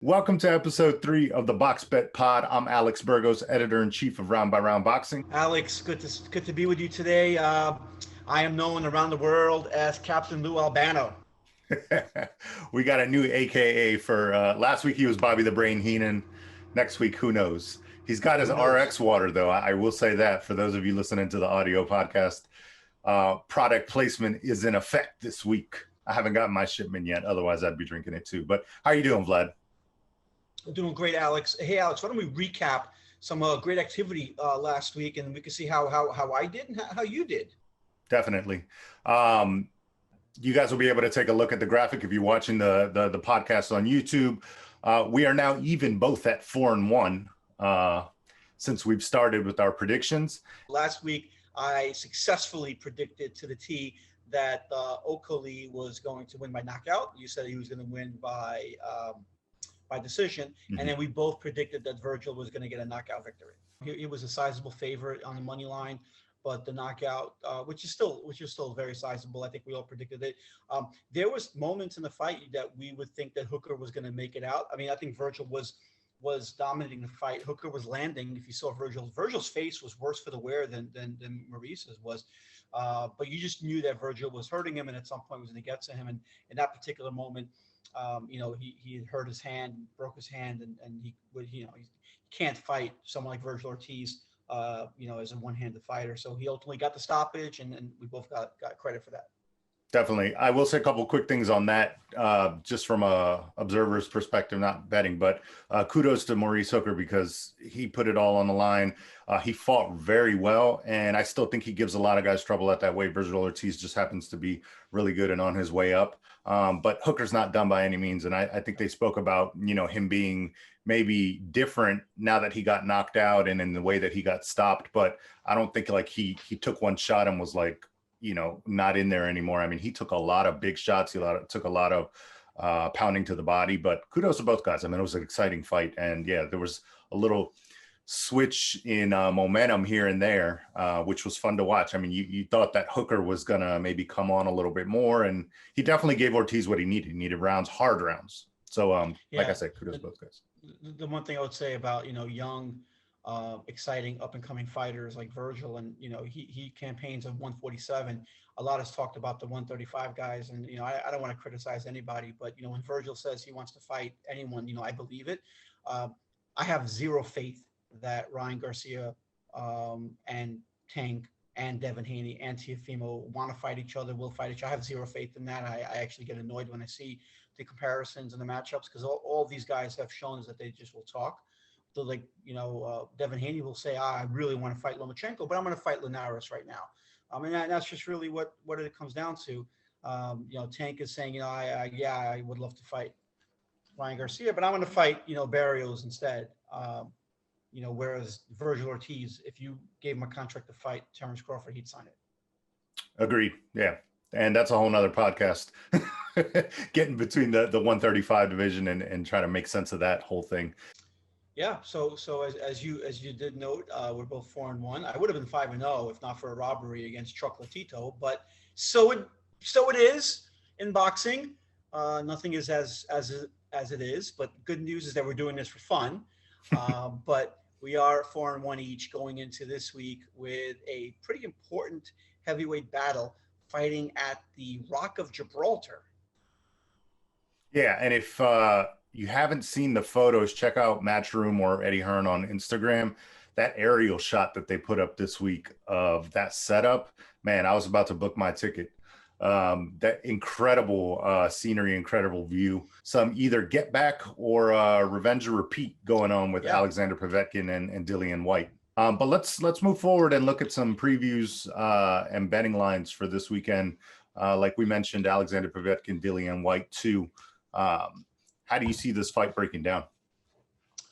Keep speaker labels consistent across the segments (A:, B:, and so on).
A: Welcome to episode 3 of the Box Bet Pod. I'm Alex Burgos, editor-in-chief of Round by Round Boxing.
B: Alex, good to be with you today. I am known around the world as Captain Lou Albano.
A: We got a new AKA for last week. He was Bobby the Brain Heenan. Next week, who knows? He's got his RX water, though. I will say that for those of you listening to the audio podcast, product placement is in effect this week. I haven't gotten my shipment yet. Otherwise, I'd be drinking it too. But how are you doing, Vlad?
B: I'm doing great, Alex. Hey, Alex, why don't we recap some great activity last week, and we can see how I did and how you did.
A: Definitely. You guys will be able to take a look at the graphic if you're watching the podcast on YouTube. We are now even both at 4-1 since we've started with our predictions.
B: Last week, I successfully predicted to the T that Okoli was going to win by knockout. You said he was going to win by decision, and then we both predicted that Virgil was going to get a knockout victory. He was a sizable favorite on the money line, but the knockout, which is still very sizable. I think we all predicted it. There was moments in the fight that we would think that Hooker was going to make it out. I mean, I think Virgil was dominating the fight. Hooker was landing. If you saw Virgil's face was worse for the wear than Maurice's was. But you just knew that Virgil was hurting him, and at some point was going to get to him. And in that particular moment, he had hurt his hand, broke his hand, and he can't fight someone like Virgil Ortiz, as a one-handed fighter. So he ultimately got the stoppage, and we both got credit for that.
A: Definitely. I will say a couple of quick things on that, just from a observer's perspective, not betting, but kudos to Maurice Hooker because he put it all on the line. He fought very well, and I still think he gives a lot of guys trouble at that weight. Virgil Ortiz just happens to be really good and on his way up. But Hooker's not done by any means, and I think they spoke about, him being maybe different now that he got knocked out and in the way that he got stopped. But I don't think like he took one shot and was like, not in there anymore. I mean, he took a lot of big shots. He took a lot of pounding to the body, but kudos to both guys. I mean, it was an exciting fight. And yeah, there was a little switch in momentum here and there, which was fun to watch. I mean, you thought that Hooker was going to maybe come on a little bit more, and he definitely gave Ortiz what he needed. He needed rounds, hard rounds. So like I said, kudos to both guys.
B: The one thing I would say about, young, exciting up-and-coming fighters like Virgil, and he campaigns at 147. A lot is talked about the 135 guys, and I don't want to criticize anybody, but when Virgil says he wants to fight anyone, I believe it. I have zero faith that Ryan Garcia and Tank and Devin Haney and Teofimo want to fight each other, will fight each other. I have zero faith in that. I actually get annoyed when I see the comparisons and the matchups, because all these guys have shown is that they just will talk. So Devin Haney will say, I really want to fight Lomachenko, but I'm going to fight Linares right now. And that's just really what it comes down to. Tank is saying, I would love to fight Ryan Garcia, but I'm going to fight, Barrios instead. Whereas Virgil Ortiz, if you gave him a contract to fight Terrence Crawford, he'd sign it.
A: Agreed. Yeah. And that's a whole nother podcast, getting between the 135 division and trying to make sense of that whole thing.
B: Yeah. So as you did note, we're both 4-1. I would have been 5-0 if not for a robbery against Chuck Latito, but so it is in boxing. Nothing is as it is, but good news is that we're doing this for fun. But we are 4-1 each going into this week with a pretty important heavyweight battle fighting at the Rock of Gibraltar.
A: Yeah, and if you haven't seen the photos, check out Matchroom or Eddie Hearn on Instagram. That aerial shot that they put up this week of that setup, man, I was about to book my ticket. That incredible scenery, incredible view. Some either get back or revenge or repeat going on with Alexander Povetkin and Dillian Whyte. But let's move forward and look at some previews and betting lines for this weekend. Like we mentioned, Alexander Povetkin, Dillian Whyte too. How do you see this fight breaking down?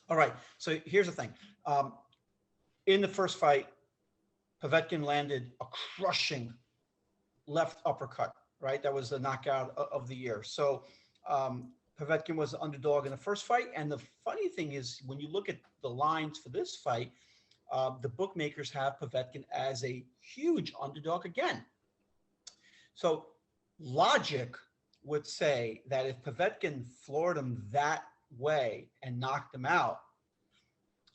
B: All right. So here's the thing. In the first fight, Povetkin landed a crushing left uppercut, right? That was the knockout of the year. So Povetkin was the underdog in the first fight. And the funny thing is, when you look at the lines for this fight, the bookmakers have Povetkin as a huge underdog again. So logic would say that if Povetkin floored him that way and knocked him out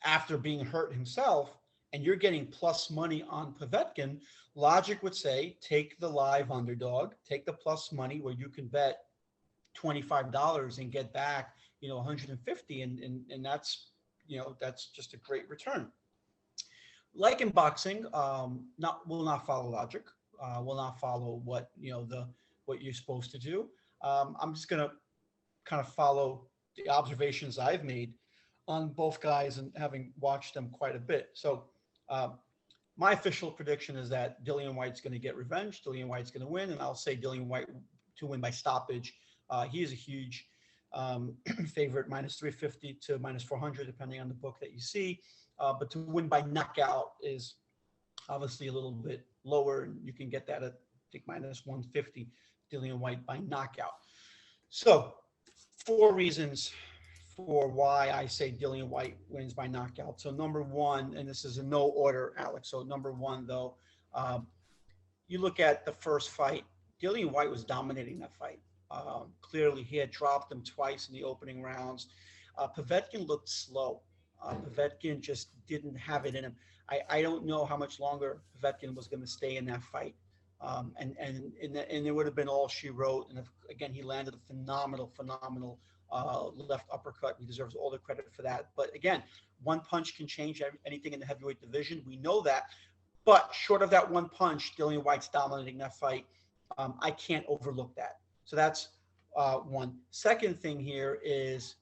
B: after being hurt himself, and you're getting plus money on Povetkin, logic would say take the live underdog, take the plus money where you can bet $25 and get back, 150, and that's, that's just a great return. Like in boxing, will not follow logic, will not follow what what you're supposed to do. I'm just gonna kind of follow the observations I've made on both guys and having watched them quite a bit. So my official prediction is that Dillian Whyte's going to get revenge. Dillian Whyte's going to win, and I'll say Dillian Whyte to win by stoppage. He is a huge favorite, minus 350 to minus 400, depending on the book that you see. But to win by knockout is obviously a little bit lower, and you can get that at, I think, minus 150, Dillian Whyte by knockout. So 4 reasons for why I say Dillian Whyte wins by knockout. So number one, and this is in no order, Alex. So number one, though, you look at the first fight, Dillian Whyte was dominating that fight. Clearly, he had dropped him twice in the opening rounds. Povetkin looked slow. Povetkin just didn't have it in him. I don't know how much longer Povetkin was going to stay in that fight. And it would have been all she wrote. And again, he landed a phenomenal left uppercut. He deserves all the credit for that. But again, one punch can change anything in the heavyweight division. We know that. But short of that one punch, Dillian Whyte's dominating that fight. I can't overlook that. So that's one. Second thing here is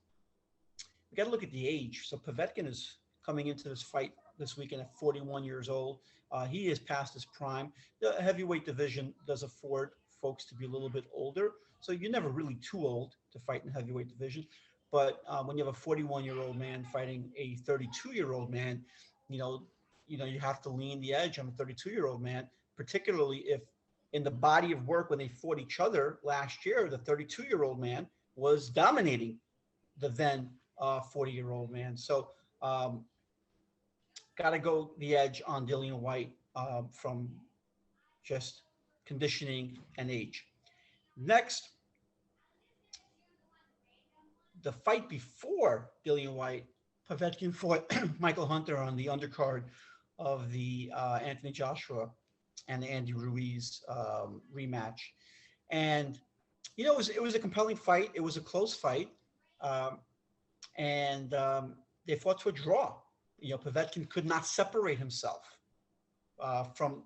B: we got to look at the age. So Povetkin is coming into this fight this weekend at 41 years old. He is past his prime. The heavyweight division does afford folks to be a little bit older. So you're never really too old to fight in the heavyweight division. But when you have a 41-year-old man fighting a 32-year-old man, you have to lean the edge on a 32-year-old man, particularly if in the body of work when they fought each other last year, the 32-year-old man was dominating the then 40-year-old man. So got to go the edge on Dillian Whyte from just conditioning and age. Next, the fight before Dillian Whyte, Povetkin fought Michael Hunter on the undercard of the Anthony Joshua and the Andy Ruiz rematch. And, it was a compelling fight. It was a close fight. And they fought to a draw. Povetkin could not separate himself from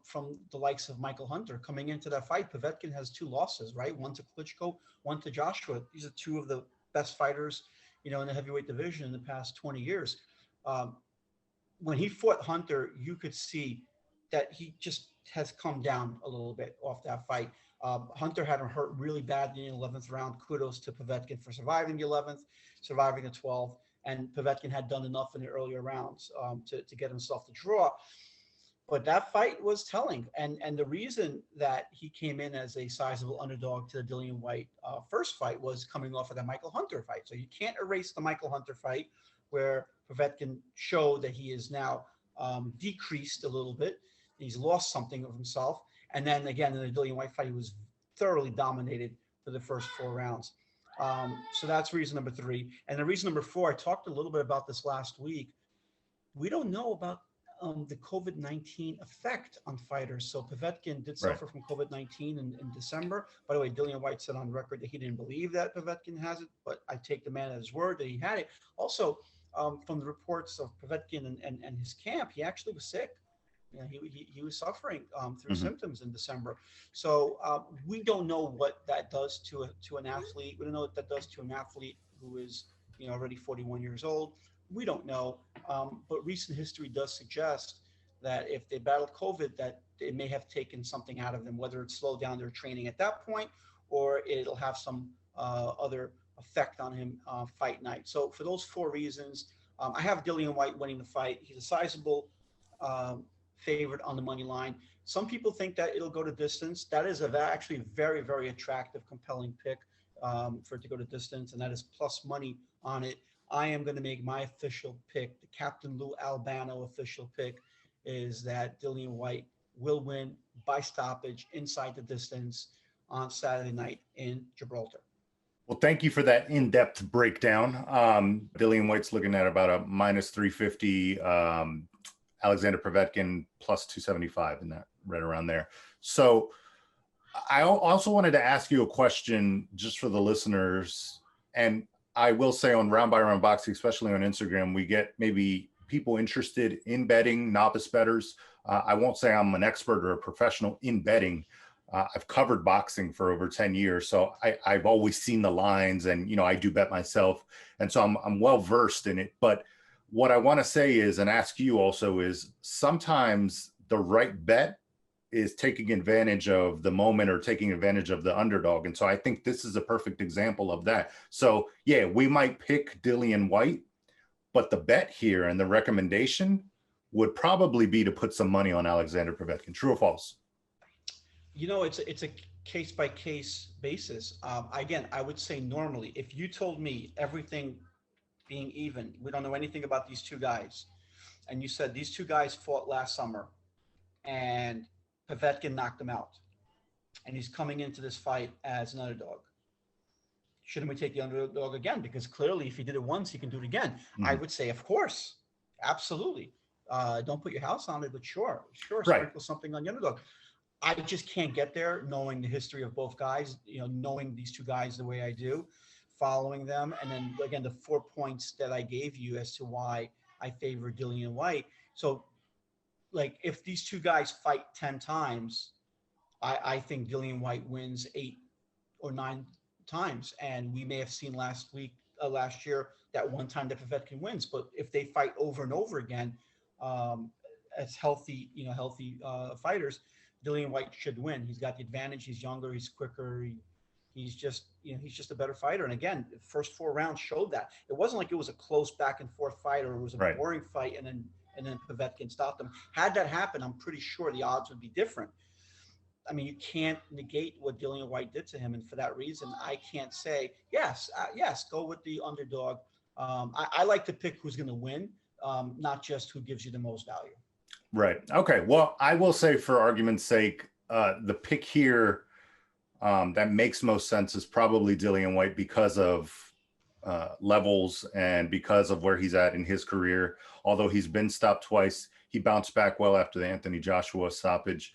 B: the likes of Michael Hunter. Coming into that fight, Povetkin has 2 losses, right? One to Klitschko, one to Joshua. These are 2 of the best fighters, in the heavyweight division in the past 20 years. When he fought Hunter, you could see that he just has come down a little bit off that fight. Hunter had him hurt really bad in the 11th round. Kudos to Povetkin for surviving the 11th, surviving the 12th. And Povetkin had done enough in the earlier rounds to get himself to draw. But that fight was telling. And the reason that he came in as a sizable underdog to the Dillian Whyte first fight was coming off of that Michael Hunter fight. So you can't erase the Michael Hunter fight where Povetkin showed that he is now decreased a little bit. He's lost something of himself. And then again, in the Dillian Whyte fight, he was thoroughly dominated for the first 4 rounds. So that's reason number 3. And the reason number 4, I talked a little bit about this last week. We don't know about the COVID-19 effect on fighters. So Povetkin did suffer from COVID-19 in December. By the way, Dillian Whyte said on record that he didn't believe that Povetkin has it, but I take the man at his word that he had it. Also, from the reports of Povetkin and his camp, he actually was sick. He was suffering through symptoms in December. So we don't know what that does to an athlete. We don't know what that does to an athlete who is already 41 years old. We don't know. But recent history does suggest that if they battled COVID, that it may have taken something out of them, whether it slowed down their training at that point or it'll have some other effect on him fight night. So for those 4 reasons, I have Dillian Whyte winning the fight. He's a sizable favorite on the money line. Some people think that it'll go to distance. That is actually a very, very attractive, compelling pick for it to go to distance, and that is plus money on it. I am going to make my official pick. The Captain Lou Albano official pick is that Dillian Whyte will win by stoppage inside the distance on Saturday night in Gibraltar.
A: Well, thank you for that in-depth breakdown. Dillian Whyte's looking at about a minus 350. Alexander Povetkin plus 275, and that right around there. So I also wanted to ask you a question just for the listeners. And I will say on Round by Round Boxing, especially on Instagram, we get maybe people interested in betting, novice bettors. I won't say I'm an expert or a professional in betting. I've covered boxing for over 10 years. So I've always seen the lines, and, you know, I do bet myself. And so I'm well versed in it. But what I want to say is, and ask you also, is sometimes the right bet is taking advantage of the moment or taking advantage of the underdog. And so I think this is a perfect example of that. So yeah, we might pick Dillian Whyte, but the bet here and the recommendation would probably be to put some money on Alexander Povetkin. True or false?
B: You know, it's a case by case basis. Again, I would say normally, if you told me everything being even, we don't know anything about these two guys, and you said these two guys fought last summer, and Povetkin knocked them out, and he's coming into this fight as an underdog. Shouldn't we take the underdog again? Because clearly, if he did it once, he can do it again. Mm-hmm. I would say, of course, absolutely. Don't put your house on it, but sure, sprinkle something on the underdog. I just can't get there knowing the history of both guys, you know, knowing these two guys the way I do, following them. And then again, the 4 points that I gave you as to why I favor Dillian Whyte. So like if these two guys fight 10 times, I think Dillian Whyte wins 8 or 9 times. And we may have seen last year, that one time that Povetkin wins. But if they fight over and over again, as healthy fighters, Dillian Whyte should win. He's got the advantage. He's younger. He's quicker. He's just a better fighter. And again, the first 4 rounds showed that. It wasn't like it was a close back and forth fight or it was a boring fight and then Povetkin stopped him. Had that happened, I'm pretty sure the odds would be different. I mean, you can't negate what Dillian Whyte did to him, and for that reason, I can't say yes, go with the underdog. I like to pick who's going to win, not just who gives you the most value.
A: Right. Okay. Well, I will say, for argument's sake, the pick here that makes most sense is probably Dillian Whyte because of levels and because of where he's at in his career. Although he's been stopped twice, he bounced back well after the Anthony Joshua stoppage.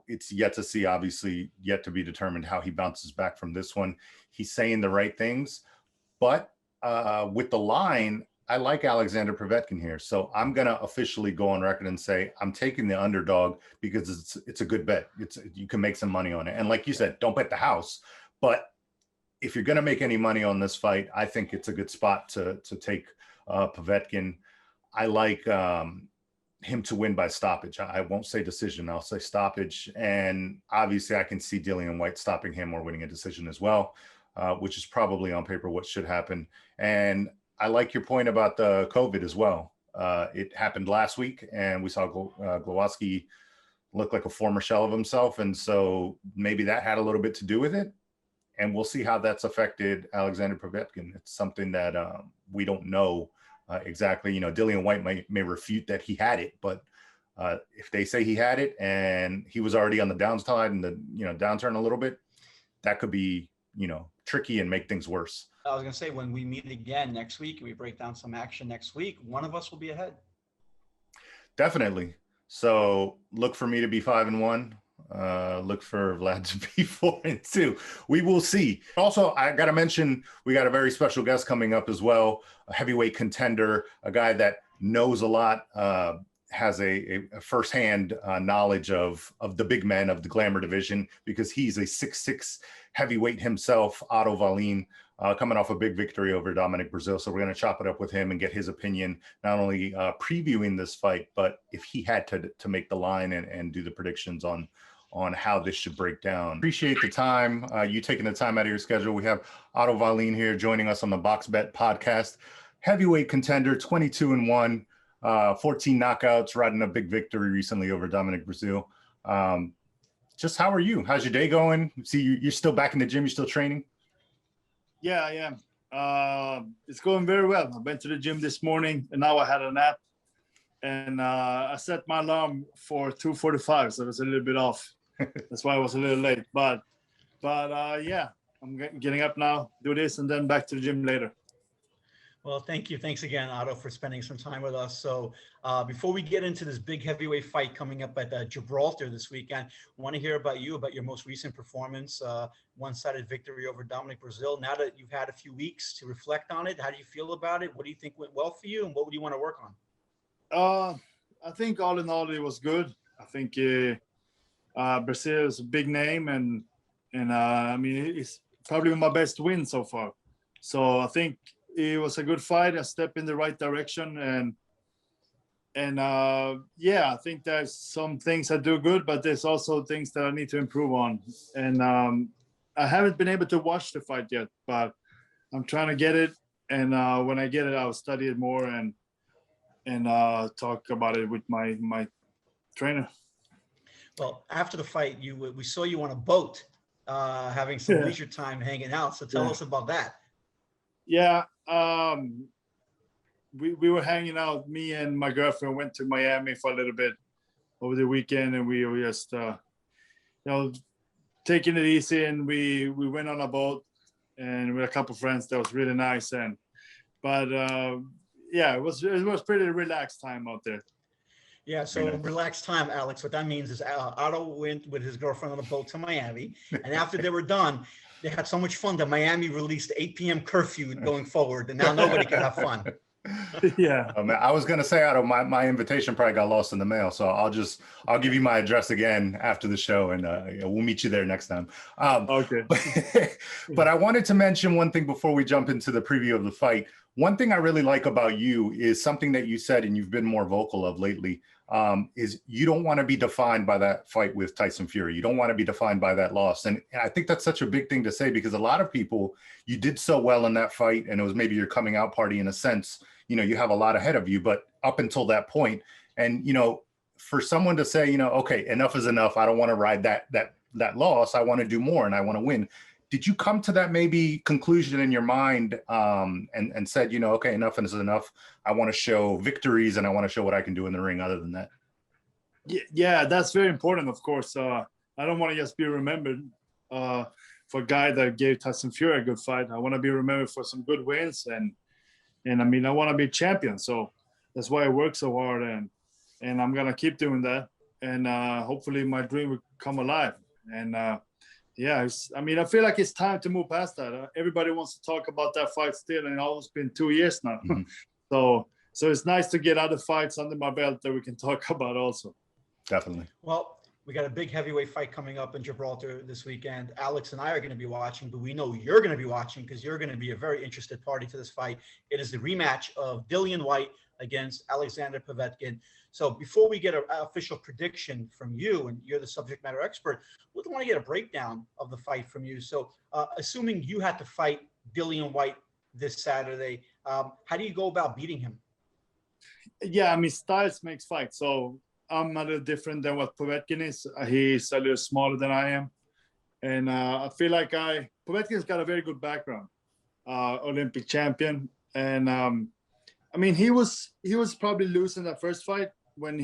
A: It's yet to see, obviously, yet to be determined how he bounces back from this one. He's saying the right things, but with the line, I like Alexander Povetkin here. So I'm going to officially go on record and say I'm taking the underdog because it's a good bet. You can make some money on it. And like you said, don't bet the house. But if you're going to make any money on this fight, I think it's a good spot to take Povetkin. I like him to win by stoppage. I won't say decision. I'll say stoppage. And obviously I can see Dillian Whyte stopping him or winning a decision as well, which is probably on paper what should happen. And I like your point about the COVID as well. It happened last week, and we saw Glowacki look like a former shell of himself. And so maybe that had a little bit to do with it. And we'll see how that's affected Alexander Povetkin. It's something that we don't know exactly. You know, Dillian Whyte may refute that he had it, but if they say he had it and he was already on the downside and the downturn a little bit, that could be tricky and make things worse.
B: I was going to say, when we meet again next week and we break down some action next week, one of us will be ahead.
A: Definitely. So look for me to be 5-1. Look for Vlad to be 4-2. We will see. Also, I got to mention, we got a very special guest coming up as well, a heavyweight contender, a guy that knows a lot, has a firsthand knowledge of the big men of the glamour division, because he's a 6'6" heavyweight himself, Otto Wallin, coming off a big victory over Dominic Breazeale. So we're going to chop it up with him and get his opinion, not only previewing this fight, but if he had to make the line and do the predictions on how this should break down. Appreciate the time, you taking the time out of your schedule. We have Otto Wallin here joining us on the Box Bet podcast. Heavyweight contender, 22-1, 14 knockouts, riding a big victory recently over Dominic Breazeale. Just how are you? How's your day going? See, you're still back in the gym. You're still training?
C: Yeah, I am. It's going very well. I went to the gym this morning, and now I had a nap. And I set my alarm for 2:45, so it was a little bit off. That's why I was a little late. But yeah, I'm getting up now, do this, and then back to the gym later.
B: Well, thank you. Thanks again, Otto, for spending some time with us. So before we get into this big heavyweight fight coming up at Gibraltar this weekend, I want to hear about you, about your most recent performance, one-sided victory over Dominic Breazeale. Now that you've had a few weeks to reflect on it, how do you feel about it? What do you think went well for you, and what would you want to work on?
C: I think all in all, it was good. I think Breazeale is a big name, and I mean, it's probably my best win so far. So I think it was a good fight, a step in the right direction, and yeah, I think there's some things I do good, but there's also things that I need to improve on. And I haven't been able to watch the fight yet, but I'm trying to get it. And when I get it, I'll study it more and talk about it with my trainer.
B: Well, after the fight, we saw you on a boat, having some leisure time hanging out. So tell us about that.
C: Yeah, we were hanging out. Me and my girlfriend went to Miami for a little bit over the weekend, and we were just taking it easy. And we went on a boat, and with a couple of friends. That was really nice. But yeah, it was pretty relaxed time out there.
B: Yeah, so relaxed time, Alex. What that means is Otto went with his girlfriend on a boat to Miami, and after they were done, they had so much fun that Miami released 8 p.m. curfew going forward, and now nobody can have fun.
C: Yeah.
A: I was going to say, Otto, my invitation probably got lost in the mail, so I'll give you my address again after the show, and we'll meet you there next time.
C: Okay.
A: But I wanted to mention one thing before we jump into the preview of the fight. One thing I really like about you is something that you said, and you've been more vocal of lately, is you don't want to be defined by that fight with Tyson Fury. You don't want to be defined by that loss. And I think that's such a big thing to say, because a lot of people, you did so well in that fight, and it was maybe your coming out party in a sense. You have a lot ahead of you, but up until that point, and, for someone to say, okay, enough is enough. I don't want to ride that loss. I want to do more, and I want to win. Did you come to that maybe conclusion in your mind and said, okay, enough is enough. I want to show victories, and I want to show what I can do in the ring other than that?
C: Yeah, that's very important, of course. I don't want to just be remembered for a guy that gave Tyson Fury a good fight. I want to be remembered for some good wins, and I mean, I want to be champion. So that's why I work so hard, and I'm going to keep doing that. And hopefully my dream will come alive. And yeah, I mean, I feel like it's time to move past that. Everybody wants to talk about that fight still, and it's almost been 2 years now. Mm-hmm. So it's nice to get other fights under my belt that we can talk about also.
A: Definitely.
B: Well, we got a big heavyweight fight coming up in Gibraltar this weekend. Alex and I are going to be watching, but we know you're going to be watching because you're going to be a very interested party to this fight. It is the rematch of Dillian Whyte against Alexander Povetkin. So before we get an official prediction from you, and you're the subject matter expert, we want to get a breakdown of the fight from you. So assuming you had to fight Dillian Whyte this Saturday, how do you go about beating him?
C: Yeah, I mean, styles makes fights. So I'm a little different than what Povetkin is. He's a little smaller than I am. And I feel like Povetkin's got a very good background, Olympic champion. And I mean, he was probably losing that first fight when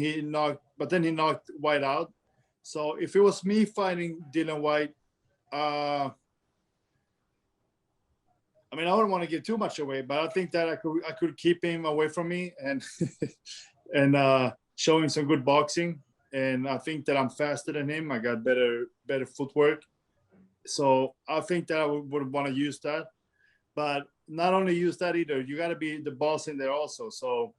C: but then he knocked Whyte out. So if it was me fighting Dillian Whyte, I mean, I don't want to give too much away, but I think that I could keep him away from me and show him some good boxing. And I think that I'm faster than him. I got better footwork. So I think that I would want to use that. But not only use that either, you got to be the boss in there also. So,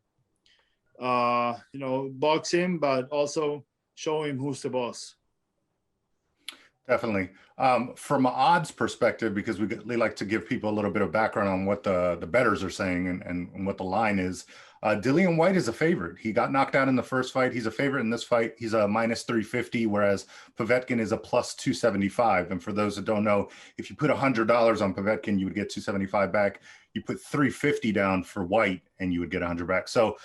C: box him, but also show him who's the boss.
A: Definitely. From an odds perspective, because we like to give people a little bit of background on what the bettors are saying and what the line is. Dillian Whyte is a favorite. He got knocked out in the first fight. He's a favorite in this fight. He's a minus 350, whereas Povetkin is a plus 275. And for those that don't know, if you put $100 on Povetkin, you would get 275 back. You put 350 down for Whyte, and you would get 100 back. So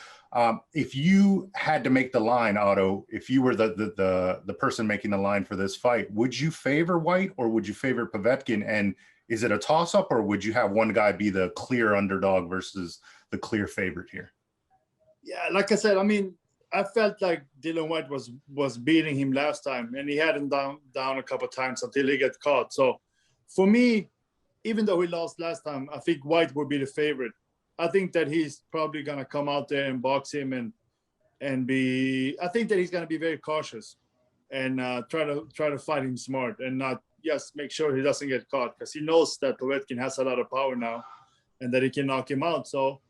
A: if you had to make the line, Otto, if you were the person making the line for this fight, would you favor Whyte or would you favor Povetkin? And is it a toss-up, or would you have one guy be the clear underdog versus the clear favorite here?
C: Yeah, like I said, I mean, I felt like Dillian Whyte was beating him last time, and he had him down a couple of times until he got caught. So for me, even though he lost last time, I think Whyte would be the favorite. I think that he's probably gonna come out there and box him and be. I think that he's gonna be very cautious and try to fight him smart and not just make sure he doesn't get caught, because he knows that Povetkin has a lot of power now and that he can knock him out. So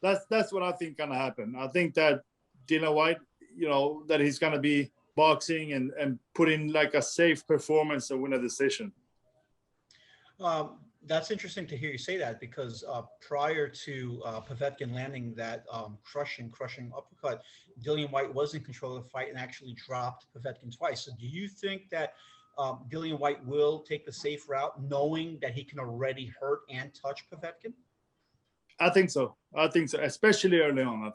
C: that's what I think gonna happen. I think that Dillian Whyte, that he's gonna be boxing and put in like a safe performance and win a decision.
B: That's interesting to hear you say that, because prior to Povetkin landing that crushing uppercut, Dillian Whyte was in control of the fight and actually dropped Povetkin twice. So do you think that Dillian Whyte will take the safe route, knowing that he can already hurt and touch Povetkin?
C: I think so, especially early on. I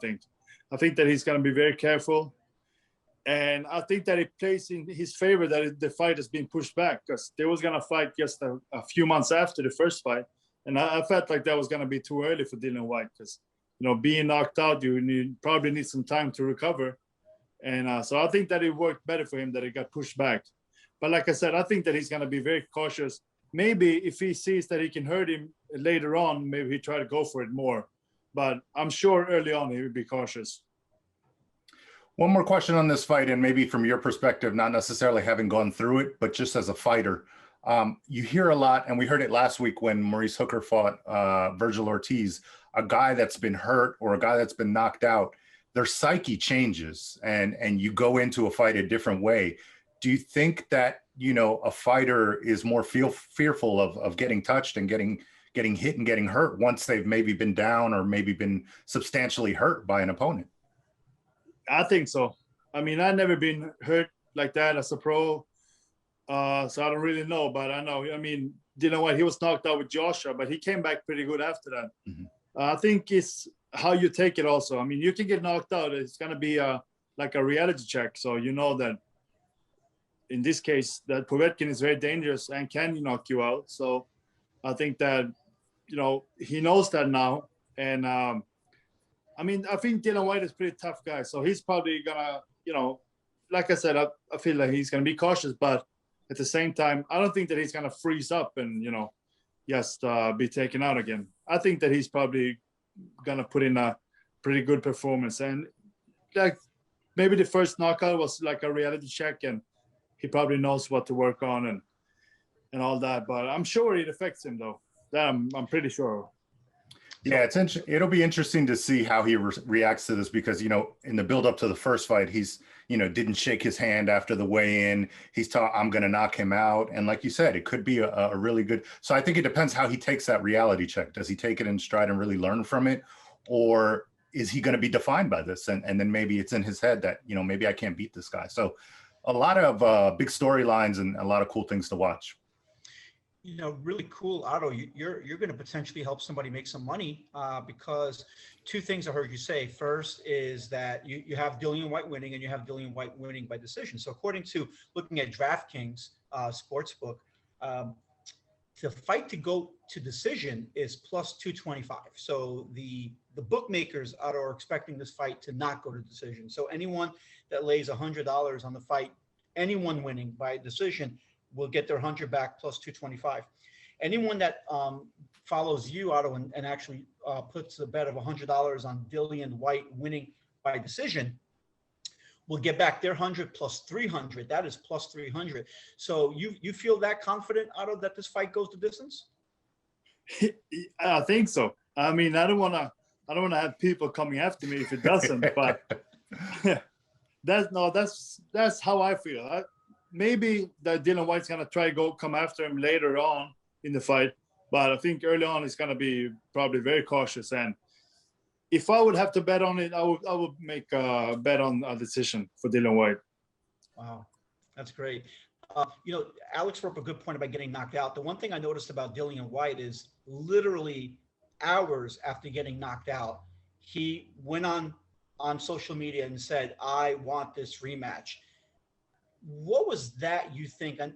C: think that he's going to be very careful. And I think that it plays in his favor that the fight has been pushed back, because they was going to fight just a few months after the first fight. And I felt like that was going to be too early for Dillian Whyte, because, being knocked out, you probably need some time to recover. And so I think that it worked better for him that it got pushed back. But like I said, I think that he's going to be very cautious. Maybe if he sees that he can hurt him later on, maybe he try to go for it more. But I'm sure early on he would be cautious.
A: One more question on this fight, and maybe from your perspective, not necessarily having gone through it, but just as a fighter. You hear a lot, and we heard it last week when Maurice Hooker fought Vergil Ortiz, a guy that's been hurt or a guy that's been knocked out, their psyche changes and you go into a fight a different way. Do you think that, a fighter is more fearful of getting touched and getting hit and getting hurt once they've maybe been down or maybe been substantially hurt by an opponent?
C: I think so. I mean, I've never been hurt like that as a pro, so I don't really know. But I know, Dillian Whyte, he was knocked out with Joshua, but he came back pretty good after that. Mm-hmm. I think it's how you take it also. I mean, you can get knocked out. It's going to be like a reality check. So you know that in this case, that Povetkin is very dangerous and can knock you out. So I think that, he knows that now. And I think Dillian Whyte is a pretty tough guy. So he's probably going to, like I said, I feel like he's going to be cautious. But at the same time, I don't think that he's going to freeze up and, just be taken out again. I think that he's probably going to put in a pretty good performance. And like maybe the first knockout was like a reality check, and he probably knows what to work on and all that. But I'm sure it affects him, though. That I'm pretty sure.
A: Yeah, it'll be interesting to see how he reacts to this, because, in the build up to the first fight, he's, didn't shake his hand after the weigh-in. He's taught, I'm going to knock him out. And like you said, it could be a really good. So I think it depends how he takes that reality check. Does he take it in stride and really learn from it? Or is he going to be defined by this? And then maybe it's in his head that, maybe I can't beat this guy. So a lot of big storylines and a lot of cool things to watch.
B: Really cool, Otto. You're going to potentially help somebody make some money because two things I heard you say. First is that you have Dillian Whyte winning, and you have Dillian Whyte winning by decision. So according to looking at DraftKings Sportsbook, the fight to go to decision is plus 225. So the bookmakers are expecting this fight to not go to decision. So anyone that lays $100 on the fight, anyone winning by decision, will get their 100 back plus 225. Anyone that follows you, Otto, and actually puts a bet of $100 on Dillian Whyte winning by decision will get back their 100 plus 300. That is plus 300. So you feel that confident, Otto, that this fight goes the distance?
C: I think so. I mean, I don't want to have people coming after me if it doesn't, but that's how I feel. Maybe that Dillian Whyte's going to try to come after him later on in the fight. But I think early on he's going to be probably very cautious. And if I would have to bet on it, I would make a bet on a decision for Dillian Whyte.
B: Wow, that's great. Alex brought up a good point about getting knocked out. The one thing I noticed about Dillian Whyte is literally hours after getting knocked out, he went on social media and said, I want this rematch. What was that, you think? And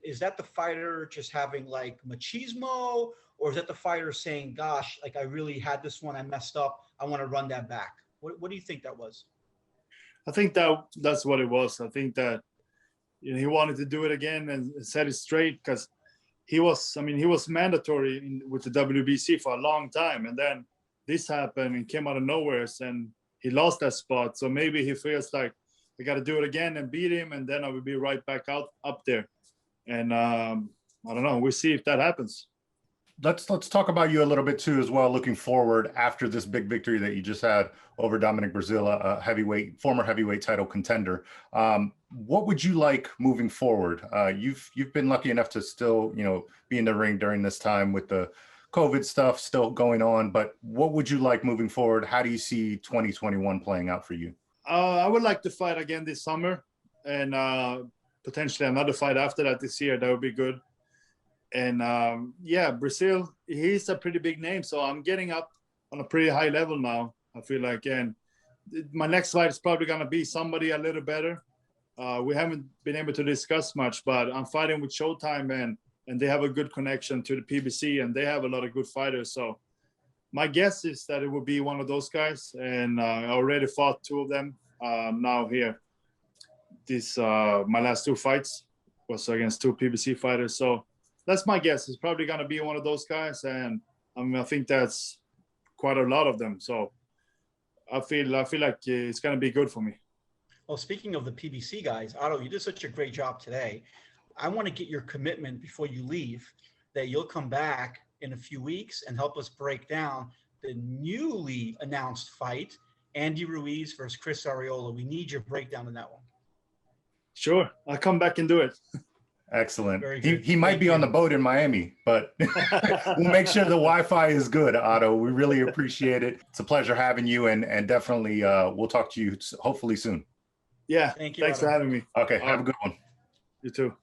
B: is that the fighter just having like machismo, or is that the fighter saying, gosh, like I really had this one, I messed up, I want to run that back? What do you think that was?
C: I think that's what it was. I think that he wanted to do it again and set it straight, because he was mandatory with the WBC for a long time, and then this happened and came out of nowhere, and he lost that spot. So maybe he feels like I got to do it again and beat him, and then I will be right back up there. And I don't know. We'll see if that happens.
A: Let's talk about you a little bit too as well, looking forward after this big victory that you just had over Dominic Breazeale, a former heavyweight title contender. What would you like moving forward? You've been lucky enough to still, be in the ring during this time with the COVID stuff still going on, but what would you like moving forward? How do you see 2021 playing out for you?
C: I would like to fight again this summer, and potentially another fight after that this year. That would be good. And Breazeale, he's a pretty big name, so I'm getting up on a pretty high level now, I feel like. And my next fight is probably going to be somebody a little better. We haven't been able to discuss much, but I'm fighting with Showtime, and they have a good connection to the PBC, and they have a lot of good fighters. So my guess is that it will be one of those guys, and I already fought two of them now here. My last two fights was against two PBC fighters, so that's my guess. It's probably going to be one of those guys, and I think that's quite a lot of them. So I feel like it's going to be good for me.
B: Well, speaking of the PBC guys, Otto, you did such a great job today. I want to get your commitment before you leave that you'll come back in a few weeks and help us break down the newly announced fight, Andy Ruiz versus Chris Arreola. We need your breakdown on that one.
C: Sure. I'll come back and do it.
A: Excellent. He might be on the boat in Miami, but we'll make sure the Wi-Fi is good, Otto. We really appreciate it. It's a pleasure having you, and definitely we'll talk to you hopefully soon.
C: Yeah.
B: Thank you.
C: Thanks for having me.
A: Okay. Have a good one.
C: You too.